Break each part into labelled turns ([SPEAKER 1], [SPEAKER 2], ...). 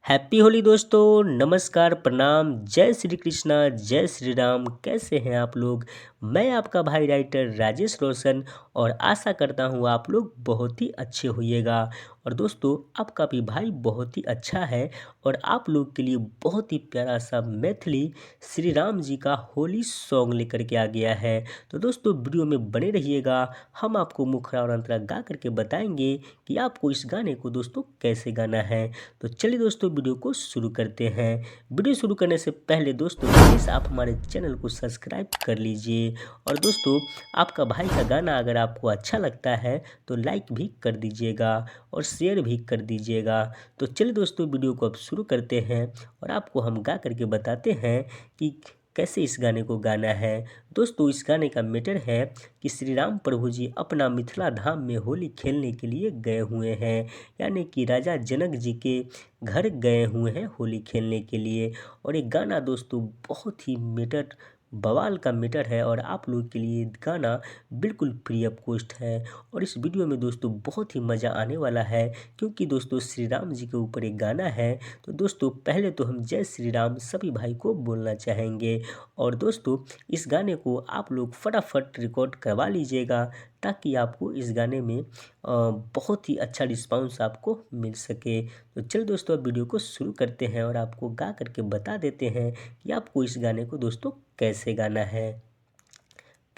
[SPEAKER 1] Happy Holi दोस्तों। नमस्कार, प्रणाम, जय श्री कृष्णा, जय श्री राम। कैसे हैं आप लोग? मैं आपका भाई राइटर राजेश रोशन और आशा करता हूँ आप लोग बहुत ही अच्छे होइएगा। और दोस्तों, आपका भी भाई बहुत ही अच्छा है और आप लोग के लिए बहुत ही प्यारा सा मैथिली श्री राम जी का होली सॉन्ग लेकर के आ गया है। तो दोस्तों, वीडियो में बने रहिएगा। हम आपको मुखड़ा और अंतरा गा करके बताएंगे कि आपको इस गाने को दोस्तों कैसे गाना है। तो चलिए दोस्तों, वीडियो को शुरू करते हैं। वीडियो शुरू करने से पहले दोस्तों प्लीज़ आप हमारे चैनल को सब्सक्राइब कर लीजिए। और दोस्तों, आपका भाई का गाना अगर आपको अच्छा लगता है तो लाइक भी कर दीजिएगा और शेयर भी कर दीजिएगा। तो चलिए दोस्तों, वीडियो को अब शुरू करते हैं और आपको हम गा करके बताते हैं कि कैसे इस गाने को गाना है। दोस्तों, इस गाने का मैटर है कि श्री राम प्रभु जी अपना मिथिला धाम में होली खेलने के लिए गए हुए हैं, यानी कि राजा जनक जी के घर गए हुए हैं होली खेलने के लिए। और ये गाना दोस्तों बहुत ही मैटर बवाल का मैटर है और आप लोग के लिए गाना बिल्कुल फ्री ऑफ कॉस्ट है। और इस वीडियो में दोस्तों बहुत ही मज़ा आने वाला है क्योंकि दोस्तों श्री राम जी के ऊपर एक गाना है। तो दोस्तों पहले तो हम जय श्री राम सभी भाई को बोलना चाहेंगे। और दोस्तों, इस गाने को आप लोग फटाफट रिकॉर्ड करवा लीजिएगा ताकि आपको इस गाने में बहुत ही अच्छा रिस्पांस आपको मिल सके। तो चल दोस्तों, अब वीडियो को शुरू करते हैं और आपको गा करके बता देते हैं कि आपको इस गाने को दोस्तों कैसे गाना है।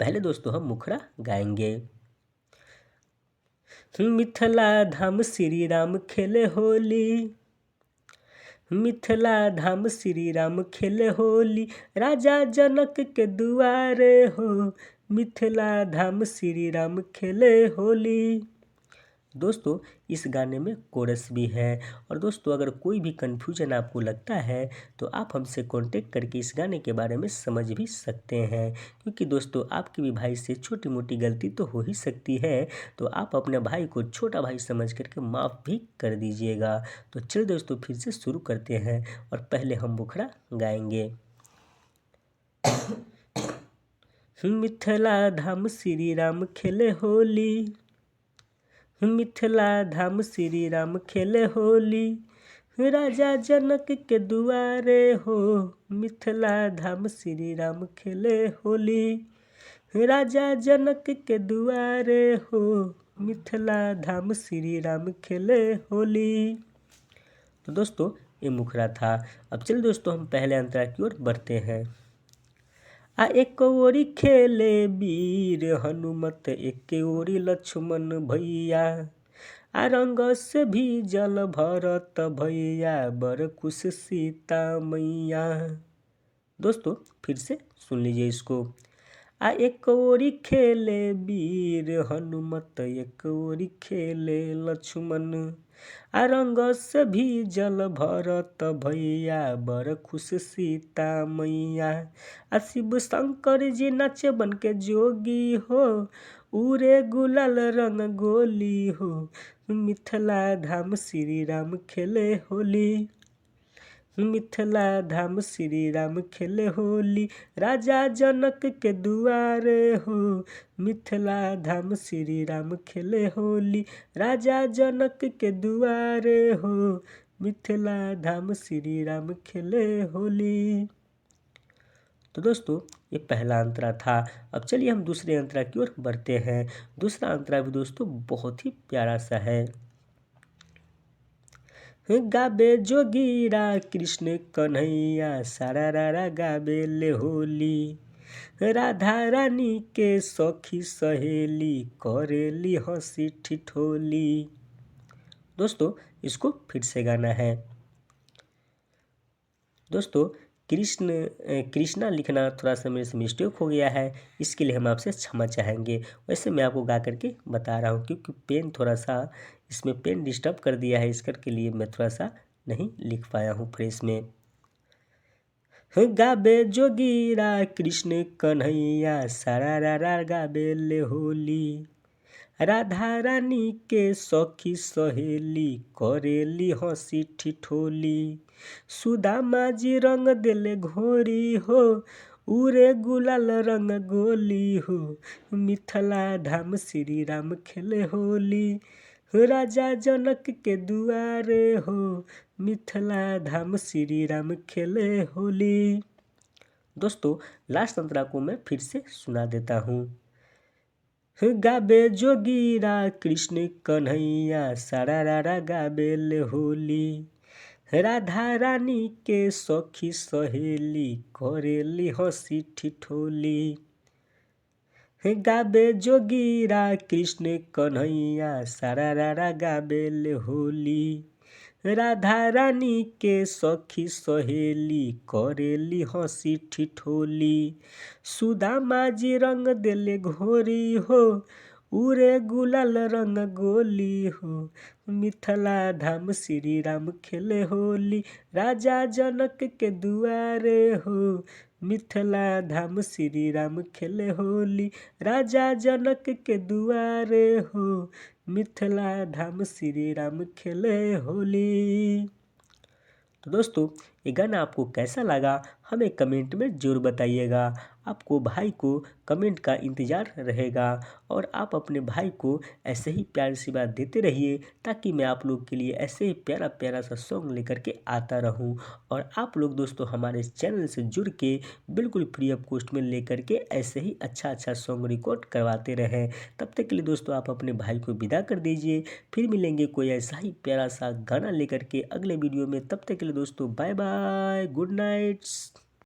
[SPEAKER 1] पहले दोस्तों हम मुखड़ा गाएंगे। मिथिला धाम श्री राम खेले होली, मिथिला धाम श्री राम खेले होली, राजा जनक के दुआरे हो, मिथिला धाम श्री राम खेले होली। दोस्तों, इस गाने में कोरस भी है। और दोस्तों, अगर कोई भी कन्फ्यूजन आपको लगता है तो आप हमसे कांटेक्ट करके इस गाने के बारे में समझ भी सकते हैं, क्योंकि दोस्तों आपके भी भाई से छोटी मोटी गलती तो हो ही सकती है। तो आप अपने भाई को छोटा भाई समझ करके माफ़ भी कर दीजिएगा। तो चलिए दोस्तों, फिर से शुरू करते हैं और पहले हम मुखड़ा गाएंगे। मिथिला धाम श्री राम खेले होली, मिथिला धाम श्री राम खेले होली, राजा जनक के दुआरे हो, मिथिला धाम श्री राम खेले होली, राजा जनक के दुआरे हो, मिथिला धाम श्री राम खेले होली। तो दोस्तों, ये मुखड़ा था। अब चलिए दोस्तों, हम पहले अंतरा की ओर बढ़ते हैं। एक ओरी खेले वीर हनुमत, एक ओरी लक्ष्मण भैया, रंग से भी जल भरत भैया, बर खुश सीता मैया। दोस्तों फिर से सुन लीजिए इसको। एक ओरी खेले वीर हनुमत, एक ओरी खेले लक्ष्मण, रंग से भी जल भरत भैया, बर खुश सीता मैया। शिव शंकर जी नाचे बन के जोगी हो, उरे गुलाल रंग गोली हो, मिथिला धाम श्री राम खेले होली, मिथिला धाम श्री राम खेले होली, राजा जनक के दुआरे हो, मिथिला धाम श्री राम खेले होली, राजा जनक के दुआरे हो, मिथिला धाम श्री राम खेले होली। तो दोस्तों, ये पहला अंतरा था। अब चलिए हम दूसरे अंतरा की ओर बढ़ते हैं। दूसरा अंतरा भी दोस्तों बहुत ही प्यारा सा है। गाबे जोगीरा कृष्ण कन्हैया, सारा रारा गाबे ले होली, राधा रानी के सखी सहेली, करेली हंसी ठिठोली। दोस्तों, इसको फिर से गाना है। दोस्तों, कृष्णा लिखना थोड़ा सा मेरे से मिस्टेक हो गया है, इसके लिए हम आपसे क्षमा चाहेंगे। वैसे मैं आपको गा करके बता रहा हूँ क्योंकि पेन थोड़ा सा इसमें पेन डिस्टर्ब कर दिया है, इस करके लिए मैं थोड़ा सा नहीं लिख पाया हूँ फ्रेश में। गाबे जोगीरा कृष्ण कन्हैया, सारा रारा गाबे ले होली, राधा रानी के सखी सहेली, करेली हंसी ठिठोली, सुदामा जी रंग दिले घोरी हो, उरे गुलाल रंग गोली हो, मिथिला धाम श्री राम खेले होली, राजा जनक के दुआरे हो, मिथिला धाम श्री राम खेले होली। दोस्तों लास्ट अंतरा को मैं फिर से सुना देता हूँ। गाबे जोगीरा कृष्ण कन्हैया, सारा रारा गाबे ले होली। राधा रानी के सखी सहेली, करेली हंसी ठिठोली। गाबे जोगीरा कृष्ण कन्हैया, सारा रारा गाबे ले होली। राधा रानी के सखी सहेली, करेली हंसी ठिठोली। सुदामा जी रंग देले घोरी हो, उरे गुलाल रंग गोली हो। मिथिला धाम श्री राम खेले होली, राजा जनक के दुआरे हो। मिथिला धाम श्री राम खेले होली, राजा जनक के दुआरे हो। मिथिला धाम श्री राम खेले होली। तो दोस्तों ये गाना आपको कैसा लगा हमें कमेंट में ज़रूर बताइएगा। आपको भाई को कमेंट का इंतज़ार रहेगा और आप अपने भाई को ऐसे ही प्यार सी बात देते रहिए, ताकि मैं आप लोग के लिए ऐसे ही प्यारा प्यारा सा सॉन्ग लेकर के आता रहूं। और आप लोग दोस्तों हमारे इस चैनल से जुड़ के बिल्कुल फ्री ऑफ कॉस्ट में लेकर के ऐसे ही अच्छा सॉन्ग रिकॉर्ड करवाते रहें। तब तक के लिए दोस्तों आप अपने भाई को विदा कर दीजिए। फिर मिलेंगे कोई ऐसा ही प्यारा सा गाना लेकर के अगले वीडियो में। तब तक के लिए दोस्तों बाय बाय, गुड नाइट्स।